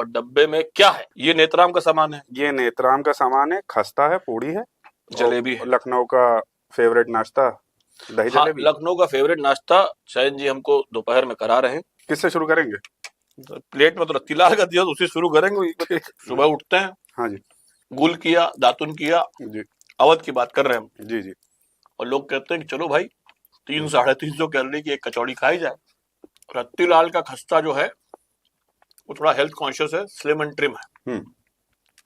और डब्बे में क्या है? ये नेत्राम का सामान है। ये नेत्राम का सामान है, खस्ता है, पूड़ी है, जलेबी है। लखनऊ का फेवरेट नाश्ता दही हाँ, जलेबी। लखनऊ का फेवरेट नाश्ता शयन जी हमको दोपहर में करा रहे हैं। किससे शुरू करेंगे? तो प्लेट में तो रत्तीलाल का दिया, तो उसी शुरू करेंगे। सुबह उठते हैं, हाँ जी, गुल किया, दातुन किया, जी अवध की बात कर रहे हैं हम। जी जी। और लोग कहते हैं कि चलो भाई 300-350 कैलोरी की एक कचौड़ी खाई जाए। रत्तीलाल का खस्ता जो है वो थोड़ा हेल्थ कॉन्शियस है, स्लिम एंड ट्रिम है।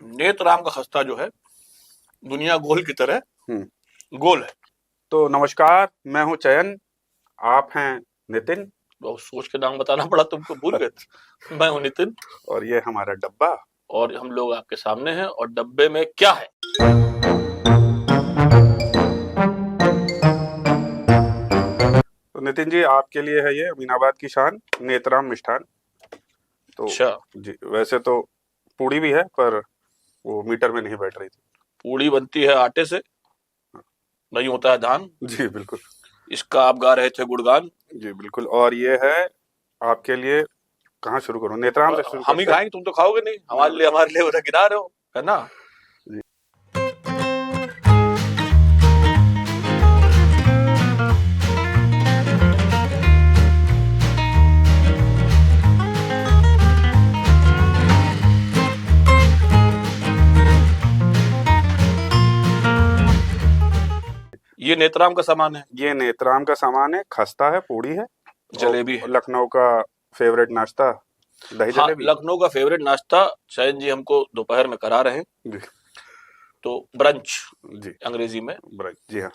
नेतराम का खस्ता जो है दुनिया गोल की तरह गोल है। तो नमस्कार, मैं हूं चयन, आप हैं नितिन। बहुत सोच के नाम बताना पड़ा तुमको, भूल गए। मैं हूं नितिन और ये हमारा डब्बा, और हम लोग आपके सामने हैं। और डब्बे में क्या है? तो नितिन जी आपके लिए है ये अमीनाबाद की शान नेत्राम मिष्ठान। तो अच्छा जी, वैसे तो पूड़ी भी है पर वो मीटर में नहीं बैठ रही थी। पूड़ी बनती है आटे से, नहीं होता है धान। जी बिल्कुल, इसका आप गा रहे थे गुणगान। जी बिल्कुल। और ये है आपके लिए, कहाँ शुरू करूं? नेत्राम से शुरू हम ही करते हैं? खाएंगे, तुम तो खाओगे नहीं। हमारे लिए उधर गिरा रहे हो, है ना। जी। ये नेत्राम का सामान है। ये नेत्राम का सामान है, खस्ता है, पूड़ी है, जलेबी है। लखनऊ का फेवरेट नाश्ता दही हाँ, जलेबी। लखनऊ का फेवरेट नाश्ता शयन जी हमको दोपहर में करा रहे हैं। जी तो ब्रंच जी, अंग्रेजी में। जी हाँ।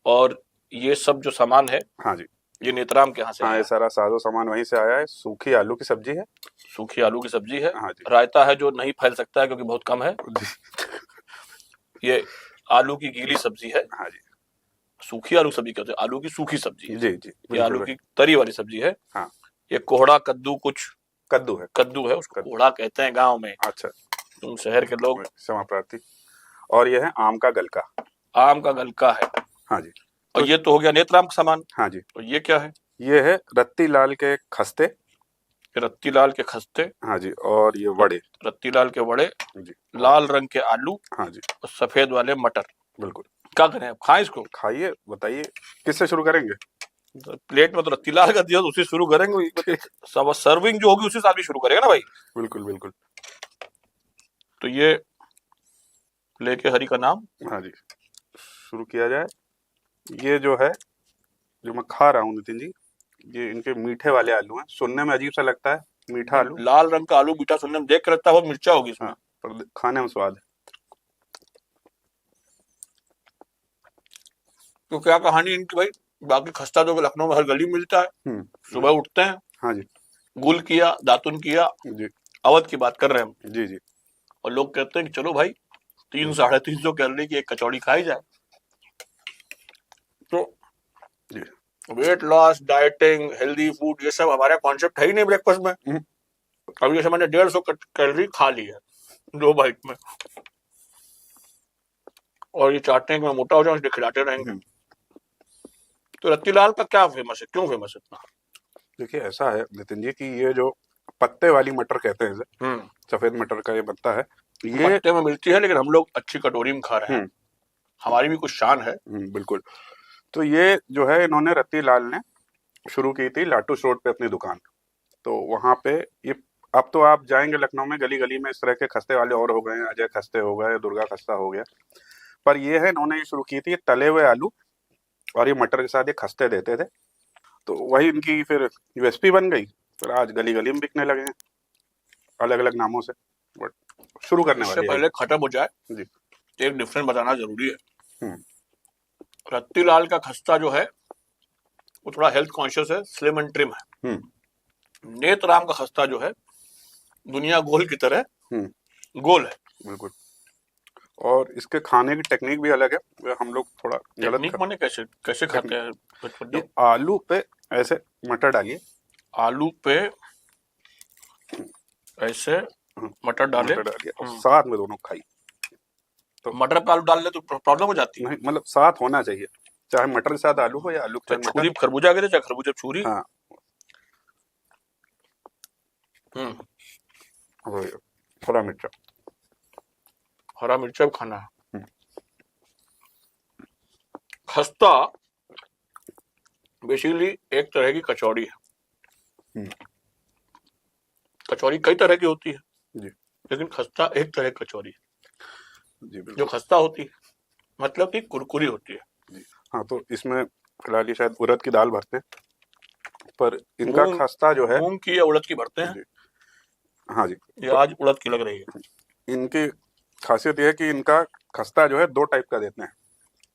और ये सब जो सामान है हाँ जी, ये नेत्राम के यहाँ से हाँ आया ये है। सारा साजो सामान वहीं से आया है। सूखी आलू की सब्जी है, सूखी आलू की सब्जी है। हाँ जी। रायता है जो नहीं फैल सकता है क्योंकि बहुत कम है। जी ये आलू की गीली सब्जी है। हाँ जी, सूखी आलू सब्जी कहते हैं, आलू की सूखी सब्जी है। जी जी ये आलू बिल्कुल। की तरी वाली सब्जी है। हाँ, ये कोहड़ा कद्दू, कुछ कद्दू है, कद्दू है, उसको कोहड़ा कहते हैं गांव में। अच्छा, तुम शहर के लोग। क्षमा प्रार्थी। और ये है आम का गलका। आम का गलका है। हाँ जी। और ये तो हो गया नेत्राम का सामान। हाँ जी, और ये क्या है? ये है रत्तीलाल के खस्ते। रत्तीलाल के खस्ते। हाँ जी, और ये वड़े। रत्तीलाल के वड़े, जी, लाल रंग के आलू हाँ जी और सफेद वाले मटर। बिल्कुल। क्या करें, अब खाएं इसको? खाइए, बताइए किससे शुरू करेंगे? प्लेट में तो रत्तीलाल का दिया, तो उसी शुरू करेंगे। सब सर्विंग जो होगी उसी साल भी शुरू करेगा ना भाई। बिल्कुल बिल्कुल। तो ये लेके हरि का नाम। हाँ जी, शुरू किया जाए। ये जो है, जो मैं खा रहा हूँ नितिन जी, ये इनके मीठे वाले आलू हैं। सुनने में अजीब सा लगता है, मीठा आलू। लाल रंग का आलू, मीठा सुनने में, देख कर लगता है बहुत मिर्चा होगी इसमें। हाँ, पर खाने में स्वाद है। तो क्या कहानी इनकी भाई? बाकी खस्ता तो लखनऊ में हर गली में मिलता है। सुबह उठते हैं, हाँ जी, गुल किया, दातुन किया, जी अवध की बात कर रहे हैं हम। जी जी। और लोग कहते हैं कि चलो भाई 300-350 कैलोरी की एक कचौड़ी खाई जाए। तो जी। Weight loss, dieting, healthy food, ये सब हमारा कॉन्सेप्ट है ही नहीं ब्रेकफास्ट में। अब जैसे मैंने 150 कैलोरी खा ली है 2 बाइट में, और ये चाहते हैं कि मैं मोटा हो जाऊं, इसलिए खिलाते रहेंगे। तो रत्तीलाल का क्या फेमस है, क्यों फेमस है इतना? देखिए ऐसा है नितिन जी कि ये जो पत्ते वाली मटर कहते हैं इसे, सफेद मटर का ये बनता है, ये पत्ते में मिलती है, लेकिन हम लोग अच्छी कटोरी में खा रहे हैं। हमारी भी कुछ शान है। बिल्कुल। तो ये जो है, इन्होंने रत्तीलाल ने शुरू की थी लाटूस रोड पे अपनी दुकान। तो वहां पे ये, अब तो आप जाएंगे लखनऊ में गली गली में इस तरह के खस्ते वाले और हो गए हैं, अजय खस्ते हो गए, दुर्गा खस्ता हो गया। पर ये है, इन्होंने ये शुरू की थी तले हुए आलू और ये मटर के साथ ये खस्ते देते थे। तो वही इनकी फिर यूएसपी बन गई। फिर आज गली गली में बिकने लगे हैं अलग अलग नामों से। बट शुरू करने इससे वाले पहले खत्म हो जाए जी, एक डिफरेंस बताना जरूरी है। रत्तीलाल का खस्ता जो है वो थोड़ा हेल्थ कॉन्शियस है, स्लिम एंड ट्रिम है। नेतराम का खस्ता जो है दुनिया गोल की तरह गोल है। बिल्कुल। और इसके खाने की टेक्निक भी अलग है। हम लोग थोड़ा टेक्निक माने कैसे कैसे खाते हैं? ये आलू पे ऐसे मटर डालिए, आलू पे ऐसे मटर डाले और साथ में दोनों खाइए। तो मटर पे आलू डाल ले तो प्रॉब्लम हो जाती है? नहीं, मतलब साथ होना चाहिए, चाहे मटर के साथ आलू हो या आलू के साथ छुरी खरबूजा के, चाहे खरबूजा छुरी। हाँ। हरा मिर्चा। हरा मिर्चा भी खाना है। हम्म। खस्ता बेसिकली एक तरह की कचौड़ी है। हम्म। कचौड़ी कई तरह की होती है, जी लेकिन खस्ता एक तरह की कचौड़ी है जी जो बिल्कुल। खस्ता होती है, मतलब कि कुरकुरी होती है। जी हाँ, तो इसमें फिलहाल ये शायद उड़द की दाल भरते हैं, पर इनका मूंग खस्ता जो है। मूंग की या उड़द की भरते हैं। जी हाँ जी। ये तो आज उड़द की लग रही है। इनकी खासियत यह है कि इनका खस्ता जो है दो टाइप का देते हैं,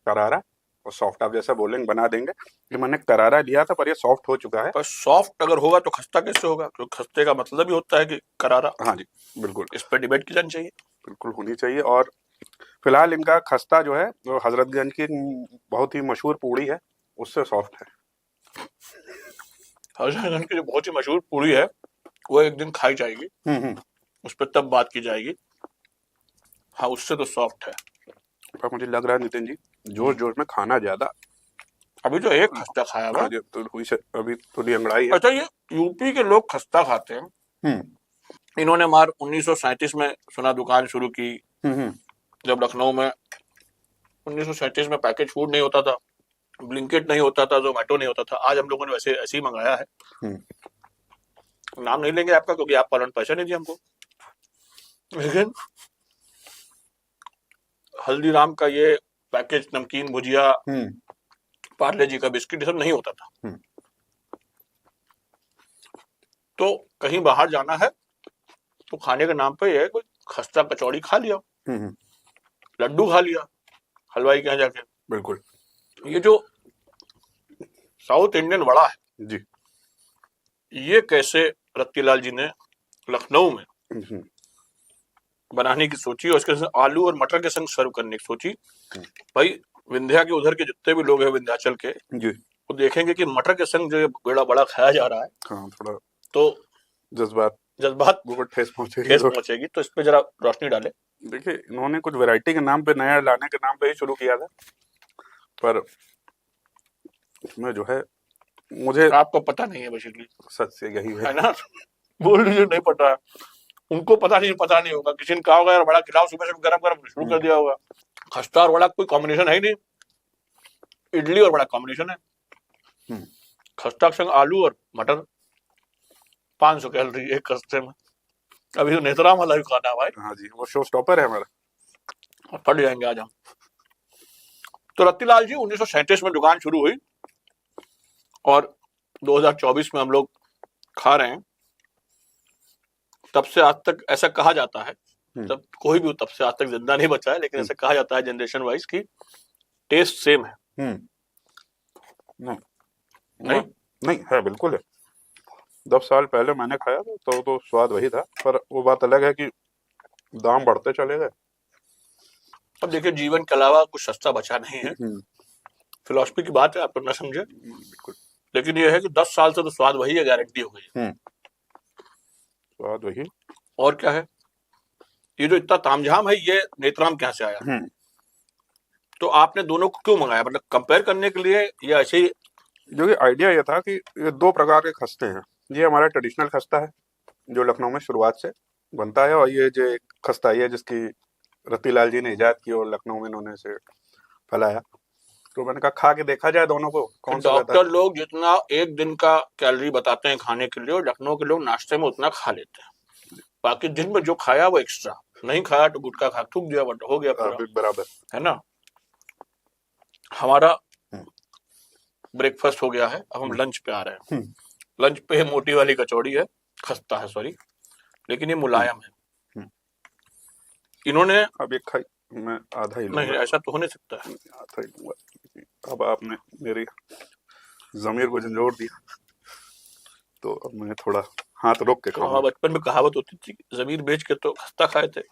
करारा और सॉफ्ट। आप जैसा बोलेंगे बना देंगे। ये मैंने करारा लिया था पर ये सॉफ्ट हो चुका है। पर सॉफ्ट अगर होगा तो खस्ता कैसे होगा? क्योंकि खस्ते का मतलब ही होता है कि करारा। हाँ जी बिल्कुल, इस पर डिबेट की जानी चाहिए। बिल्कुल होनी चाहिए। और फिलहाल इनका खस्ता जो है वो हजरतगंज की बहुत ही मशहूर पूड़ी है, उससे सॉफ्ट है। हजरतगंज की जो बहुत ही मशहूर पूरी है वो एक दिन खाई जाएगी, हम्म। उस पर तब बात की जाएगी। हाँ, उससे तो सॉफ्ट है। पर मुझे लग रहा है नितिन जी, जोश जोश में खाना ज्यादा। अभी तो एक खस्ता खाया हुआ। हाँ जी, तो हुई से अभी थोड़ी अंगड़ाई है। अच्छा, ये यूपी के लोग खस्ता खाते हैं। हम्म। इन्होंने मार 1937 में सुना दुकान शुरू की। हम्म। जब लखनऊ में 1937 में पैकेज फूड नहीं होता था, ब्लिंकिट नहीं होता था, जोमेटो नहीं होता था। आज हम लोगों ने वैसे ऐसे ही मंगाया है। हम्म। नाम नहीं लेंगे आपका क्योंकि आप पालन पैसे नहीं दिए हमको, लेकिन हल्दीराम का ये पैकेज नमकीन भुजिया, हम्म। पार्ले जी का बिस्किट, ये सब नहीं होता था। हम्म। तो कहीं बाहर जाना है तो खाने के नाम पे ये कोई खस्ता कचौड़ी खा लिया, हम्म। लड्डू खा लिया हलवाई के यहाँ जाके। बिल्कुल। ये जो साउथ इंडियन वड़ा है, जी। ये कैसे रत्तीलाल जी ने लखनऊ में हम्म। बनाने की सोची और इसके साथ आलू और मटर के संग सर्व करने की सोची। भाई, विंध्या के उधर के जितने भी लोग हैं विंध्याचल के, जी वो देखेंगे कि मटर के संग जो ये बड़ा बड़ा खाया जा रहा है हाँ, थोड़ा तो जज्बात जज्बात वो ठेस पहुंचेगी ठेस तो। पहुंचेगी। तो इस पे जरा रोशनी डाले। देखिए, इन्होंने कुछ वैरायटी के नाम पे, नया लाने के नाम पे ही शुरू किया था, पर इसमें जो है मुझे आपको पता नहीं है बेसिकली, सच से यही है। है ना? बोल दीजिए नहीं पता है। उनको पता नहीं होगा। किसी ने कहा होगा यार बड़ा खिलाओ, सुबह से गरम गरम शुरू कर दिया होगा। खस्ता और बड़ा कोई कॉम्बिनेशन है ही नहीं, इडली और बड़ा कॉम्बिनेशन है। हम्म। खस्ता के संग आलू और मटर, 500 कैलोरी एक खस्ते में। अभी तो नेत्राम वाला भी खाना है भाई, हाँ जी, वो शो स्टॉपर है हमारा। फट जाएंगे आज हम। तो रत्तीलाल जी 1937 में दुकान शुरू हुई और 2024 में हम लोग खा रहे हैं। तब से आज तक ऐसा कहा जाता है, तब कोई भी तब से आज तक जिंदा नहीं बचा है, लेकिन ऐसा कहा जाता है जनरेशन वाइज की टेस्ट सेम है। नहीं नहीं, नहीं है, बिल्कुल है। 10 साल पहले मैंने खाया था तो स्वाद वही था, पर वो बात अलग है कि दाम बढ़ते चले गए। अब देखिए, जीवन के अलावा कुछ सस्ता बचा नहीं है। फिलॉसफी की बात है, आप तो ना समझे, बिल्कुल। लेकिन ये है कि 10 साल से तो स्वाद वही है, गारंटी हो गई है। स्वाद वही। और क्या है, ये जो इतना तामझाम है ये नेत्राम कहाँ से आया? तो आपने दोनों को क्यों मंगाया? मतलब कंपेयर करने के लिए या ऐसे ही? जो कि आइडिया ये था कि ये दो प्रकार के खस्ते हैं। ये हमारा ट्रेडिशनल खस्ता है जो लखनऊ में शुरुआत से बनता है, और ये जो एक खस्ता है जिसकी रत्तीलाल जी ने इजाद की और लखनऊ में इन्होंने इसे फैलाया। तो मैंने कहा खा के देखा जाए दोनों को कौन सा बेहतर डॉक्टर लोग जितना एक दिन का कैलोरी बताते हैं खाने के लिए, और लखनऊ के लोग नाश्ते में उतना खा लेते हैं। बाकी दिन में जो खाया वो एक्स्ट्रा, नहीं खाया तो गुटखा खा थूक दिया, बट हो गया पूरा, बराबर है ना? हमारा ब्रेकफास्ट हो गया है, अब हम लंच पे आ रहे हैं। लंच पे मोटी वाली कचौड़ी है, खस्ता है सॉरी, लेकिन ये मुलायम है। इन्होंने अब एक खाई, मैं आधा ही नहीं, लूंगा। ऐसा तो हो नहीं सकता है। आधा ही लूंगा। अब आपने मेरी जमीर को झंझोड़ दिया, तो अब मैं थोड़ा हाथ रोक के तो खाऊंगा। हमारे बचपन में कहावत होती थी, जमीर बेच के तो खस्ता खाए थे।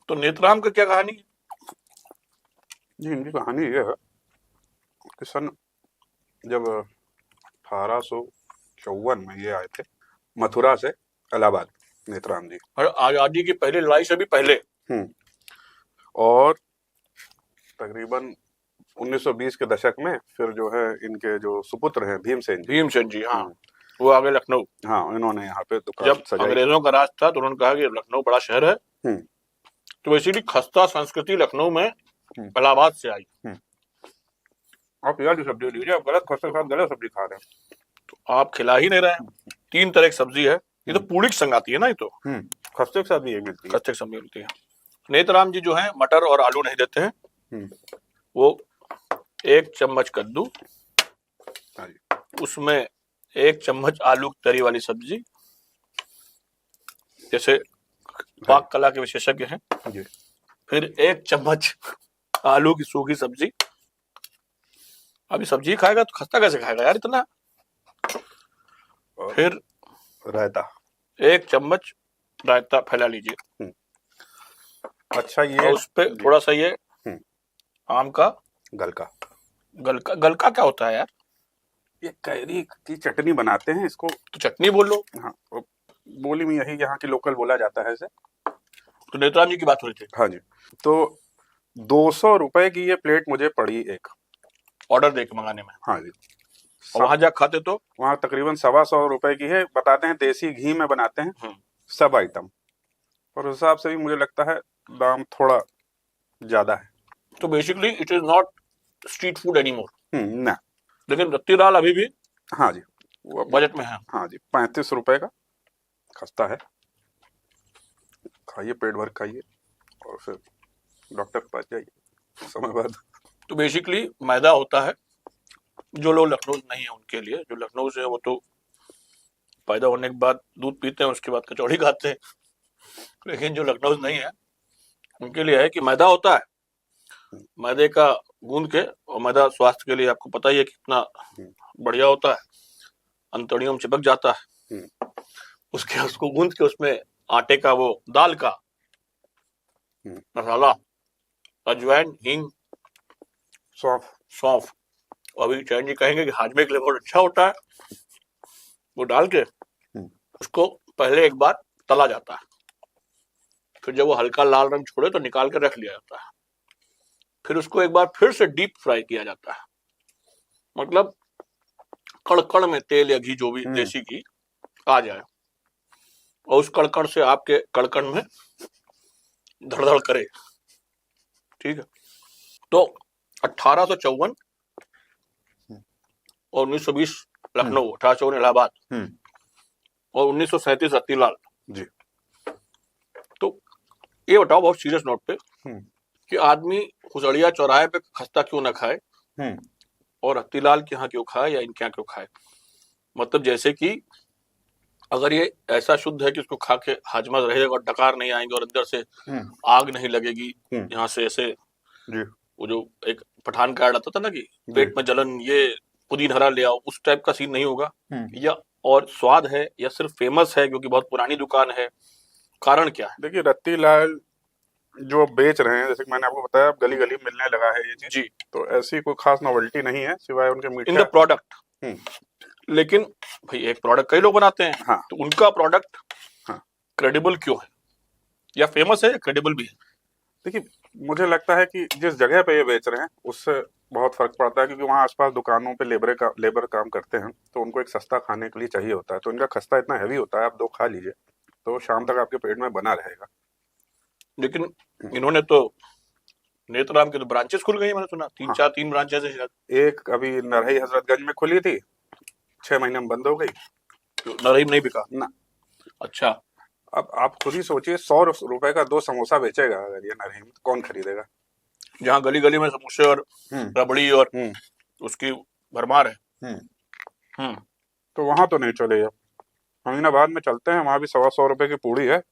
तो नेत्राम का क्या कहानी है? जी, इनकी कहानी ये है कि सन जब 1854 में ये आए थे मथुरा से इलाहाबाद, नेत्राम जी। और आजादी की पहली लड़ाई से भी पहले। और तकरीबन 1920 के दशक में फिर जो है इनके जो सुपुत्र हैं भीमसेन जी, भीमसेन जी, हाँ, वो आगे लखनऊ। हाँ, इन्होंने यहाँ पे दुकान जब सजाई। अंग्रेजों का राज था तो उन्होंने कहा कि लखनऊ बड़ा शहर है, तो बेसिकली खस्ता संस्कृति लखनऊ में इलाहाबाद से आई। आप यार सब्जी लीजिए, आप गलत खस्ते के साथ गलत सब्जी खा रहे हैं। तो आप खिला ही नहीं रहे हैं। 3 तरह की सब्जी है, ये तो पूड़ी के संग आती है ना, ये तो खस्ते के साथ भी ये मिलती है। खस्ते की सब्जी मिलती है। नेतराम जी जो है मटर और आलू नहीं देते हैं, वो 1 चम्मच कद्दू, उसमें 1 चम्मच आलू की तरी वाली सब्जी, जैसे पाक कला के विशेषज्ञ हैं, फिर 1 चम्मच आलू की सूखी सब्जी। अभी सब्जी खाएगा तो खस्ता कैसे खाएगा यार इतना। फिर रायता, 1 चम्मच रायता फैला लीजिए। अच्छा, ये और उस पे थोड़ा सा ये आम का गलका। गलका क्या होता है यार? ये कैरी की चटनी बनाते हैं इसको। तो चटनी बोल लो। हाँ, बोली में यही यहाँ की लोकल बोला जाता है इसे। तो नेतराम जी की बात हो रही थी। हाँ जी। तो 200 रुपए की ये प्लेट मुझे पड़ी एक, ऑर्डर देके मंगाने में। हाँ जी। और वहां जा खाते तो वहाँ तकरीबन 125 रुपए की है। बताते हैं देसी घी में बनाते हैं सब आइटम, और उस हिसाब से भी मुझे लगता है दाम थोड़ा ज्यादा है। तो basically it is not street food anymore. ना, लेकिन रत्ती लाल अभी भी हाँ जी, वो बजट में है। हाँ जी, 35 रुपए का खस्ता है। खाइए, पेट भर खाइए और फिर डॉक्टर के पास जाइए समय बाद। तो बेसिकली मैदा होता है, जो लोग लखनऊ नहीं है उनके लिए। जो लखनऊ से है वो तो पैदा होने के बाद दूध पीते हैं, उसके बाद कचौड़ी खाते हैं। लेकिन जो लखनऊ से नहीं है उनके लिए है कि मैदा होता है, मैदे का गूंद के, और मैदा स्वास्थ्य के लिए आपको पता ही है कितना बढ़िया होता है, अंतड़ियों में चिपक जाता है। उसको गूंद के उसमें आटे का वो दाल का मसाला, अजवाइन, हींग, सौंफ, अभी चैन जी कहेंगे कि हाजमे के लिए बहुत अच्छा होता है, वो डाल के उसको पहले एक बार तला जाता है। फिर जब वो हल्का लाल रंग छोड़े तो निकाल के रख लिया जाता है। फिर उसको एक बार फिर से डीप फ्राई किया जाता है, मतलब कड़कड़ में तेल या घी जो भी देसी घी आ जाए, और उस कड़कड़ से आपके कड़कड़ में धड़धड़ करे। ठीक है। तो 1854 और 1920 लखनऊ, 1854 इलाहाबाद, और 1937 रत्तीलाल जी। तो ये बताओ बहुत सीरियस नोट पे कि आदमी खुसड़िया चौराहे पे खस्ता क्यों ना खाए और रत्तीलाल के यहाँ क्यों खाए या इनके यहाँ क्यों खाए। मतलब जैसे कि अगर ये ऐसा शुद्ध है कि उसको खा के हाजमा रहेगा और डकार नहीं आएंगे और अंदर से आग नहीं लगेगी, यहाँ से ऐसे वो जो एक पठान का ऐड आता था ना कि पेट में जलन, ये पुदीन हरा ले आओ, उस टाइप का सीन नहीं होगा। या और स्वाद है या सिर्फ फेमस है क्योंकि बहुत पुरानी दुकान है, कारण क्या है? देखिए, रत्तीलाल जो बेच रहे हैं, जैसे कि मैंने आपको बताया, गली गली मिलने लगा है ये चीज जी। तो ऐसी कोई खास नोवेल्टी नहीं है सिवाय उनके मीठे इन द प्रोडक्ट। लेकिन भाई एक प्रोडक्ट कई लोग बनाते हैं। हाँ। तो उनका प्रोडक्ट क्रेडिबल क्यों है, या फेमस है या क्रेडिबल भी है? देखिए, मुझे लगता है कि जिस जगह पे ये बेच रहे हैं उससे बहुत फर्क पड़ता है, क्योंकि वहाँ आसपास दुकानों पे लेबर काम करते हैं, तो उनको एक सस्ता खाने के लिए चाहिए होता है। तो इनका खस्ता इतना हैवी होता है, आप 2 खा लीजिए तो शाम तक आपके पेट में बना रहेगा। लेकिन इन्होंने तो नेतराम के तो ब्रांचेस खुल गई, मैंने सुना 3 ब्रांचेस है शायद। एक अभी नरही हजरतगंज में खुली थी, 6 महीने में बंद हो गई। तो नरही में नहीं बिका ना। अच्छा, अब आप खुद ही सोचिए, 100 रुपए का 2 समोसा बेचेगा अगर ये नरही में, तो कौन खरीदेगा? जहाँ गली गली में समोसे और रबड़ी और उसकी भरमार है। तो वहां तो नहीं चलेगा। अमीनाबाद में चलते हैं, वहां भी 125 रुपए की पूड़ी है।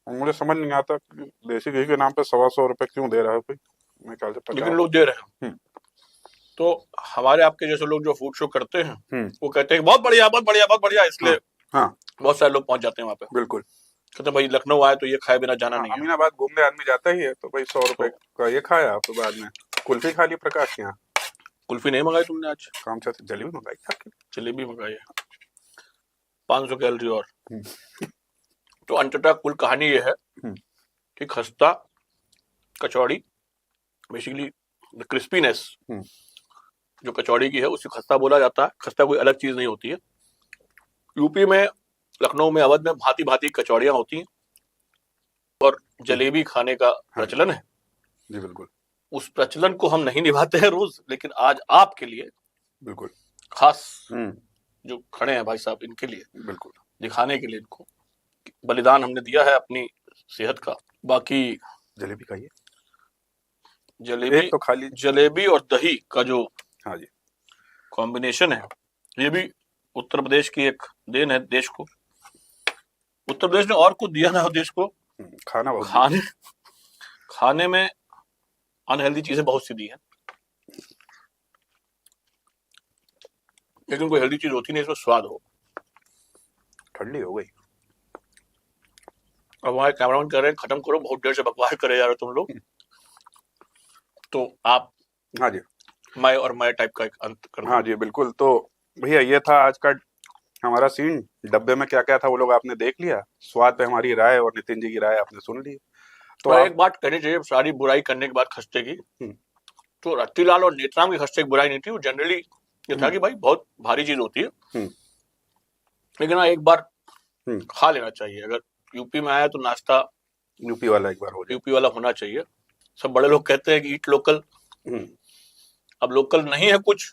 मुझे समझ नहीं आता देसी घी के नाम पे 125 रुपए क्यों दे रहा है कोई। मैं ख्याल से 50, लेकिन लोग दे रहे हैं। तो हमारे आपके जैसे लोग जो फूड शो करते हैं वो कहते हैं बहुत बढ़िया बहुत बढ़िया बहुत बढ़िया, इसलिए बहुत सारे लोग पहुंच जाते हैं वहाँ पे। बिल्कुल, कहते भाई लखनऊ आए तो ये खाए बिना जाना नहीं है। अमीनाबाद घूमने आदमी जाता ही है, तो भाई 100 रुपए का ये खाया, तो बाद में कुल्फी खा ली प्रकाश के यहाँ। कुल्फी नहीं मंगाई तुमने आज? काम से जलेबी मंगाई। जलेबी मंगाई है, 500 कैलोरी और। तो अंततः कुल कहानी ये है कि खस्ता कचौड़ी, बेसिकली द क्रिस्पीनेस जो कचौड़ी की है उसे खस्ता बोला जाता है। खस्ता कोई अलग चीज नहीं होती है, यूपी में, लखनऊ में, अवध में भांति भांति कचौड़ियां होती हैं और जलेबी खाने का प्रचलन है। जी बिल्कुल। उस प्रचलन को हम नहीं निभाते हैं रोज, लेकिन आज आपके लिए बिल्कुल खास जो खड़े हैं भाई साहब, इनके लिए बिल्कुल दिखाने के लिए, इनको बलिदान हमने दिया है अपनी सेहत का। बाकी जलेबी खाइए, जलेबी एक तो खा लीजिए। जलेबी और दही का जो हाँ जी कॉम्बिनेशन है, ये भी उत्तर प्रदेश की एक देन है देश को। उत्तर प्रदेश ने और कुछ दिया ना हो देश को, खाना बहुत खाने में अनहेल्दी चीजें बहुत सी दी हैं, लेकिन कोई हेल्दी चीज होती नहीं इसमें स्वाद हो। ठंडी हो गई। अब हमारे कैमरामैन कह रहे हैं खत्म करो, बहुत देर से बकवास करे जा रहे हो तुम लोग, तो आप हाँ जी मैं और मैं टाइप का एक अंत कर दो। हाँ जी बिल्कुल। तो भैया ये था आज का हमारा सीन। डब्बे में क्या क्या था वो लोग आपने देख लिया, स्वाद पे हमारी राय और नितिन जी की राय आपने सुन ली। तो और एक बात कहनी चाहिए, सारी बुराई करने के बाद खस्ते की, तो रत्तीलाल और नेत्राम की खस्ते की बुराई नहीं थी, वो जनरली ये था कि भाई बहुत भारी चीज होती है, लेकिन हाँ एक बार खा लेना चाहिए। अगर यूपी में आया तो नाश्ता यूपी वाला एक बार हो जाए, यूपी वाला होना चाहिए। सब बड़े लोग कहते हैं कि ईट लोकल, अब लोकल नहीं है कुछ,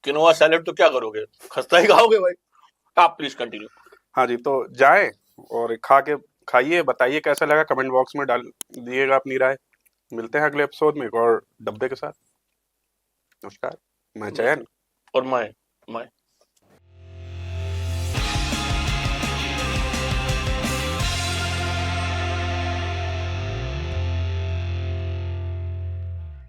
किनोआ सैलेड तो क्या करोगे, खस्ता ही खाओगे भाई। आप प्लीज कंटिन्यू। हाँ जी, तो जाए और खा के खाइए, बताइए कैसा लगा, कमेंट बॉक्स में डाल दिएगा अपनी राय। मिलते हैं अगले एपिसोड में एक और डब्बे के साथ। नमस्कार, मैं चयन और मैं